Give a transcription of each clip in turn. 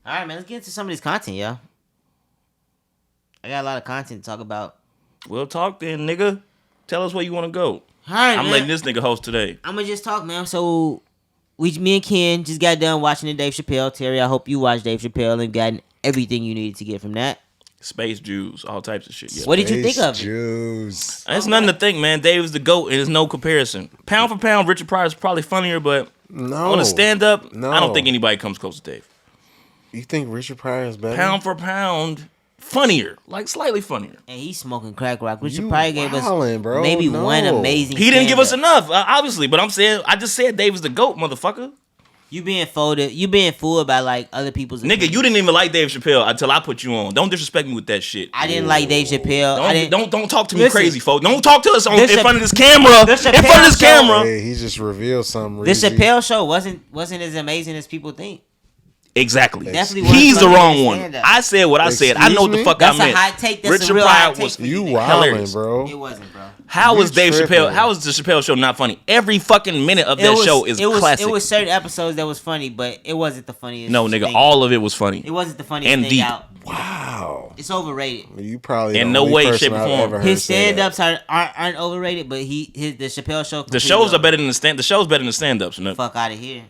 All right, man. Let's get into some of this content, y'all. I got a lot of content to talk about. We'll talk then, nigga. Tell us where you want to go. All right, I'm man. letting this nigga host today. I'm gonna just talk, man. So, me and Ken just got done watching the Dave Chappelle. Terry, I hope you watched Dave Chappelle and gotten everything you needed to get from that. Space Jews, all types of shit. Yeah. What did you think of it? Jews. It's nothing to think, man. Dave is the GOAT, and there's no comparison. Pound for pound, Richard Pryor is probably funnier, but on a stand-up, I don't think anybody comes close to Dave. You think Richard Pryor is better? Pound for pound, funnier, like slightly funnier. And he's smoking crack rock. Richard Pryor gave us bro. maybe one amazing. He didn't give us enough, obviously. But I just said Dave is the GOAT, motherfucker. You being fooled by like other people's Nigga, opinions. you didn't even like Dave Chappelle until I put you on. Don't disrespect me with that shit. I didn't like Dave Chappelle. Don't talk to me crazy, folks. Don't talk to us in front of this camera. The In front of this Chappelle camera. Hey, he just revealed something. The Chappelle Show wasn't as amazing as people think. Exactly. Definitely He's the wasn't wrong one. stand-up. I said what I said. I know what the fuck I meant. That's a hot take. That's Richard a real Pryor hot take. was You hilarious. wildin', bro. It wasn't, bro. How was Dave tripping. Chappelle? How was the Chappelle Show not funny? Every fucking minute of that show is classic. It was certain episodes that was funny, but it wasn't the funniest. No, nigga, thing. all of it was funny. It wasn't the funniest and thing deep. out. Wow. It's overrated. You probably In the no only way, person shape, or I've form. ever heard His say that. stand-ups aren't overrated, but the Chappelle Show. The shows are better than the show's better than the stand-ups. No? Fuck out of here.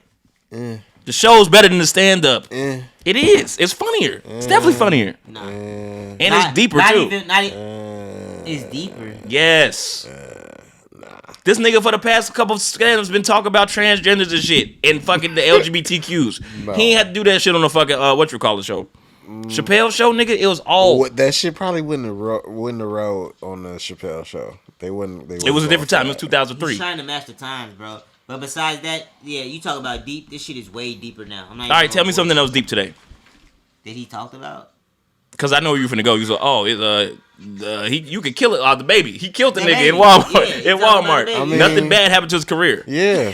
The show's better than the stand-up. It is. It's funnier. It's definitely funnier. Nah. And it's deeper too. It's deeper. Yes. This nigga for the past couple of scandals been talking about transgenders and shit and fucking the LGBTQs. No. He ain't had to do that shit on the fucking the show. Chappelle Show, nigga. It was all. That shit probably wouldn't have rode on the Chappelle Show. They wouldn't. It was a different time. It was He's 2003. trying to match the times, bro. But besides that, yeah, you talk about deep. This shit is way deeper now. I'm not All right, tell me something that was deep today. that he talked about. Cause I know where you finna go. You said, you could kill it. The baby, he killed the The nigga baby. in Walmart. Yeah, in he talking about Walmart, the baby. nothing bad happened to his career. Yeah.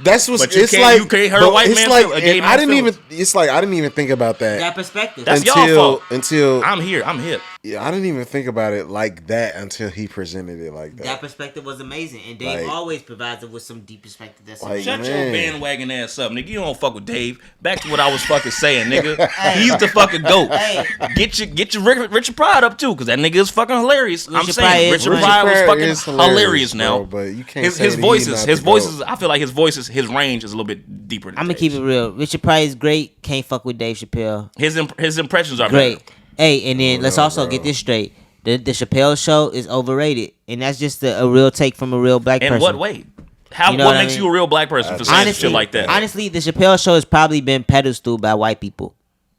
That's what's But you it's can't- like. you can't hurt a but white it's man like, feel- a gay and man I didn't feel. even. It's like I didn't even think about that. That perspective. That's y'all fault. Until I'm here. I'm hip. yeah, I didn't even think about it like that until he presented it like that. That perspective was amazing, and Dave Like- always provides it with some deep perspective. That's Like, amazing. Shut your Man. bandwagon ass up, nigga. You don't fuck with Dave. Back to what I was fucking saying, nigga. He's the fucking GOAT. Hey. Get your Richard Pryor up too, cause that nigga is fucking hilarious. I'm Richard saying Pryor is Richard funny. Pryor was Pryor fucking is hilarious now. bro, but you can't His say that he's voices, not his the voices. GOAT. I feel like his voices, his range is a little bit deeper. Than I'm gonna keep it real. Richard Pryor is great. Can't fuck with Dave Chappelle. His impressions are Great. better. Hey, and then let's also get this straight. The Chappelle Show is overrated, and that's just a real take from a real black In person. what way? How? You know what what I makes mean? you a real black person for saying shit like that? Honestly, the Chappelle Show has probably been pedestaled by white people.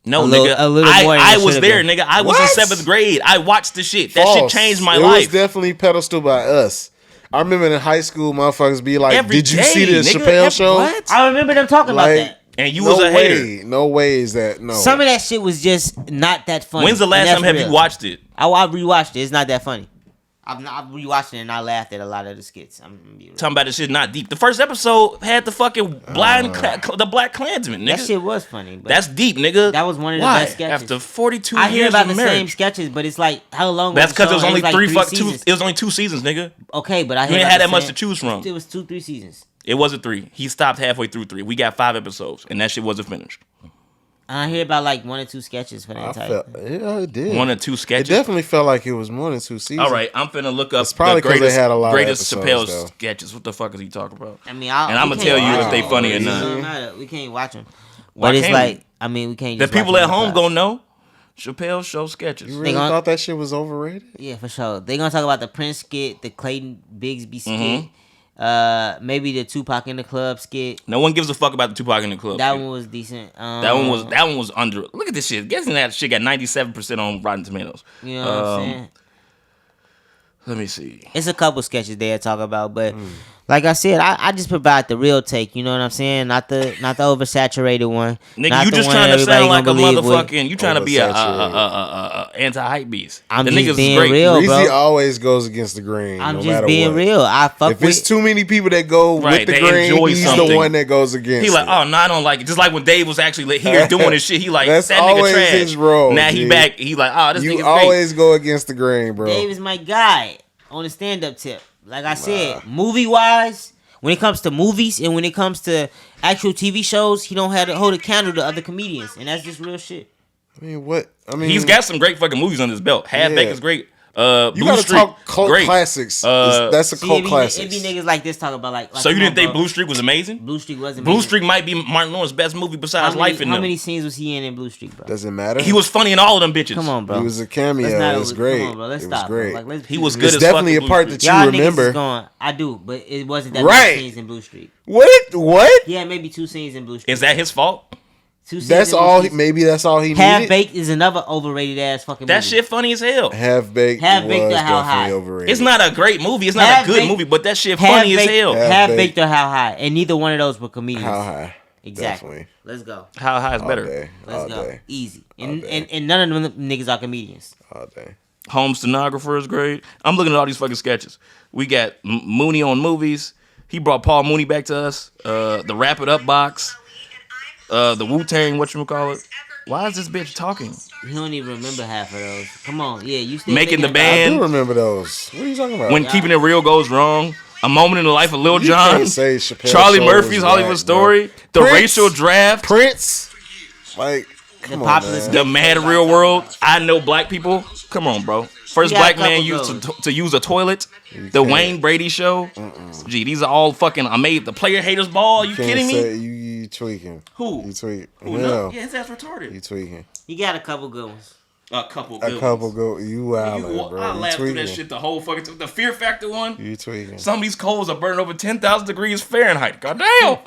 No, a little nigga. more than I it was should've there, been. nigga. I was in What? 7th grade. I watched the shit. That False. shit changed my It life. was definitely pedestal by us. I remember in high school, motherfuckers be like, Every "Did you day, see the nigga. Chappelle Show?" What? I remember them talking about Like, that. And you no was a hater. way, no way is that no. Some of that shit was just not that funny. When's the last And that's time have you real. watched it? I rewatched it. It's not that funny. I've rewatched it and I laughed at a lot of the skits. I'm gonna be real. Talking about this shit not deep. The first episode had the fucking the Black Klansman, nigga. That shit was funny. But That's deep, nigga. that was one of the Why? best sketches. After 42 I years hear about of the same marriage. sketches, but it's like how long? That's because the it was show? only like three 3 seasons. It was only 2 seasons, nigga. Okay, but I You hear ain't about had the that much same- to choose from. It was 2-3 seasons. It wasn't 3. He stopped halfway through 3. We got 5 episodes, and that shit wasn't finished. I hear about like 1 or 2 sketches for the I entire. felt, yeah, it did. 1 or 2 It sketches. definitely felt like it was more than 2 seasons. All right, I'm finna look up It's probably the 'cause they greatest, had a lot of greatest episodes, Chappelle though. sketches. What the fuck is he talking about? I mean, And I'ma we tell can't you watch if they them. funny or It not. doesn't matter. We can't watch them. Why But it's can't like, we? I mean, we can't. The Just watch people them at on home the gonna know. Chappelle Show sketches. You really gonna- thought that shit was overrated? Yeah, for sure. They gonna talk about the Prince skit, the Clayton Bigsby skit, Mm-hmm. maybe the Tupac in the Club skit. No one gives a fuck about the Tupac in the Club. That skit. one was decent. That one was under. Look at this shit. Guessing that shit got 97% on Rotten Tomatoes. You know what I'm saying? Let me see. It's a couple sketches they talk about, but like I said, I just provide the real take. You know what I'm saying? Not the oversaturated one. Nigga, Not you the just one trying to everybody sound like a gonna believe with. motherfucking. You trying to be a Oversaturated. anti-hype beast. I'm the just niggas is being great. real, Reezy bro. always goes against the grain. I'm no just matter being what. real. I fuck If with. it's too many people that go Right, with the they grain, enjoy he's something. the one that goes against He like, it. oh no, I don't like it. Just like when Dave was actually here doing his shit, he like That's that nigga always trash. his role, Now he G. back. He like, oh, this You nigga's always go against the grain, bro. Dave is my guy on the stand-up tip. Like I said, movie-wise, when it comes to movies and when it comes to actual TV shows, he don't have to hold a candle to other comedians, and that's just real shit. I mean, what? I mean, he's got some great fucking movies on his belt. Halfback is great. You Blue gotta Streak, talk cult great. classics. That's a cult classic. It be niggas like this talking about like so you didn't think Blue Streak was amazing? Blue Streak wasn't amazing. Blue Streak might be Martin Lawrence's best movie besides Life in How them. many scenes was he in Blue Streak, bro? Doesn't matter. He was funny in all of them bitches. Come on, bro. He was a cameo. It was great. Come on, bro. Let's it was stop. great. Bro. Like, he was good it's as definitely fuck a part Blue that Streak. you Y'all remember. niggas is going, I do, but it wasn't that Right. many scenes in Blue Streak. What? Yeah, maybe 2 scenes in Blue Streak. Is that his fault? 2 scenes That's in Blue all. Streak. Maybe that's all he Half needed. Baked is another overrated ass fucking movie. That shit funny as hell. Half Baked was Half-Baked or How High? definitely overrated. It's not a great movie. It's not a good Half-Baked- movie, but that shit funny as hell. Half Baked or How High, and neither one of those were comedians. How High? Exactly. Definitely. Let's go. How high is All better? day. Let's All go. day. Easy. All And, day. and none of them niggas are comedians. All day. Home Stenographer is great. I'm looking at all these fucking sketches. We got Mooney on movies. He brought Paul Mooney back to us. The Wrap It Up box. The Wu-Tang, whatchamacallit. Why is this bitch talking? You don't even remember half of those. Come on. Yeah, you still Making the I band. do remember those. What are you talking about? When Keeping It Real Goes wrong. A Moment in the Life of Lil You Jon. can't say Chappelle Charlie Show Murphy's was Hollywood whack, Story. bro. The Prince. Racial Draft. Prince. Like, come on, populist- man. The Mad Real World. I Know Black People. Come on, bro. First You got black a man couple used to use a toilet. The Wayne Brady Show. Gee, these are all fucking. I made the Player Haters Ball. You Can't kidding me? say you tweaking. Who? You tweak. Who, Yeah. no? Yeah, his ass retarded. You tweaking. You got a couple good ones. A couple. A couple go. You wildin', bro. I You laughed through that tweaking. shit the whole fucking. The Fear Factor one. You tweaking. Some of these coals are burning over 10,000 degrees Fahrenheit. God damn.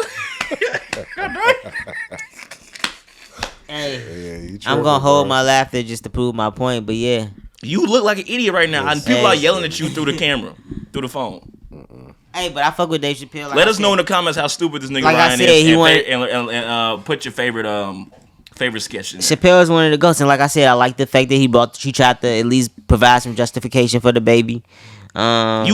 Hey, Yeah, you I'm tripping, gonna hold bro. my laughter just to prove my point, but yeah. You look like an idiot right now. And people Hey. are yelling at you through the camera, through the phone. Hey, but I fuck with Dave Chappelle. Like Let I us know in said. the comments how stupid this nigga Like I Ryan said, is, he and, wanted- and put your favorite sketch in there. Chappelle is one of the ghosts, and like I said, I like the fact that he tried to at least provide some justification for the baby. You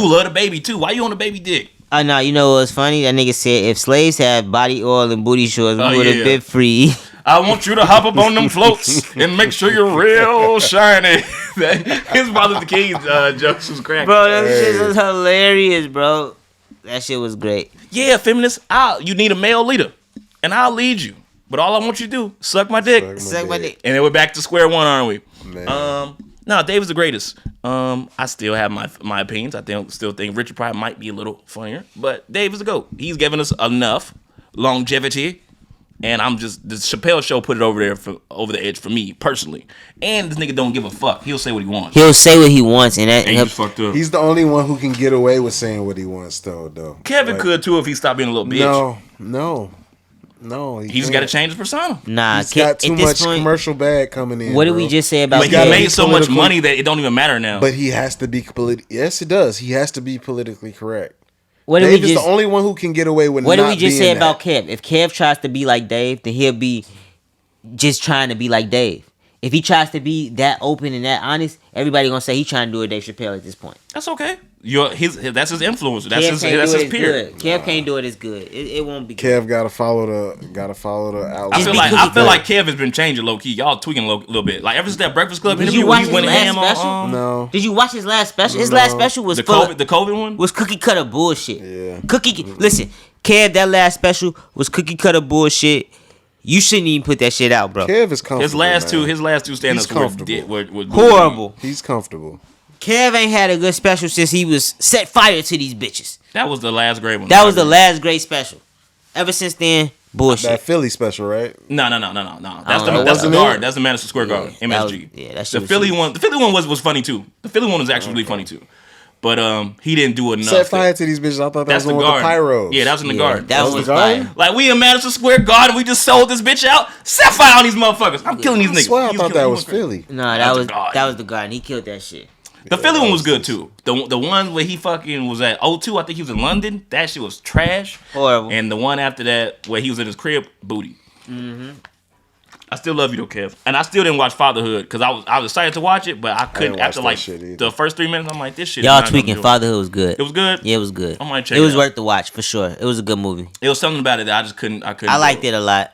love the baby too. Why you on the baby dick? I know, you know what's funny? That nigga said if slaves had body oil and booty shorts, we Oh, would have yeah. been free. I want you to hop up on them floats and make sure you're real shiny. His Martin Luther King jokes was cracking. Bro, that shit was hilarious, bro. That shit was great. Yeah, feminists, you need a male leader, and I'll lead you. But all I want you to do, suck my dick. Suck my dick. And then we're back to square one, aren't we? Man. No, Dave is the greatest. I still have my opinions. I still think Richard Pryor might be a little funnier, but Dave is the GOAT. He's given us enough longevity, and the Chappelle Show put it over the edge for me personally. And this nigga don't give a fuck. He'll say what he wants. He'll say what he wants, and that And he's fucked up. He's the only one who can get away with saying what he wants, though. Kevin Like, could too if he stopped being a little bitch. No. He just got to change his persona. nah. He's got too at this much point, commercial bag coming in. what did bro. we just say about But he gotta made be so much politically- money that it don't even matter now. But he has to be Yes, it does. He has to be politically correct. What did Dave we is just the only one who can get away with. What did not we just being say about that. Kev? If Kev tries to be like Dave, then he'll be just trying to be like Dave. If he tries to be that open and that honest, everybody gonna say he trying to do a Dave Chappelle at this point. That's okay. That's his influencer. That's Kev his can't do his it as peer. good. Kev can't do it as good. It won't be good. Kev gotta follow the outlet. I feel because like Kev has been changing low key. Y'all tweaking a little bit. Like ever since that Breakfast Club Did interview you when watch he went his last ham special? on No. Did you watch his last special? His last special was the full COVID one. was cookie cutter bullshit. Yeah. Listen, Kev, that last special was cookie cutter bullshit. You shouldn't even put that shit out, bro. Kev is comfortable. His last man. two stand-ups He's comfortable. were Horrible. He's comfortable. Kev ain't had a good special since he was set fire to these bitches. That was the last great one. That was the last great special. Ever since then, bullshit. That Philly special, right? No. That's don't the know. that's the Wasn't guard. it? That's the Madison Square Garden. that MSG. was- that shit the was Philly shit. one. The Philly one was funny too. The Philly one was actually really funny too. But he didn't do enough. Set fire to these bitches. I thought that That's was the the one with guard. the pyros. Yeah, that was in the guard. That was was the garden? fire. Like we in Madison Square Garden, we just sold this bitch out. Set fire on these motherfuckers. I'm killing these I niggas. swear I He's thought killing- that he was went crazy. Philly. No, That's that the was guard. that was the guard. He killed that shit. The Philly one was good too. The one where he fucking was at O2, I think he was in London. That shit was trash. Horrible. And the one after that where he was in his crib, booty. I still love you though, Kev. And I still didn't watch Fatherhood because I was excited to watch it, but I couldn't. watch After that like shit either. the first 3 minutes, I'm like, this shit. is Y'all not gonna tweaking. do it. Fatherhood was good. It was good. Yeah, it was good. I might check It was it out. worth the watch for sure. It was a good movie. It was something about it that I couldn't. I liked it a lot.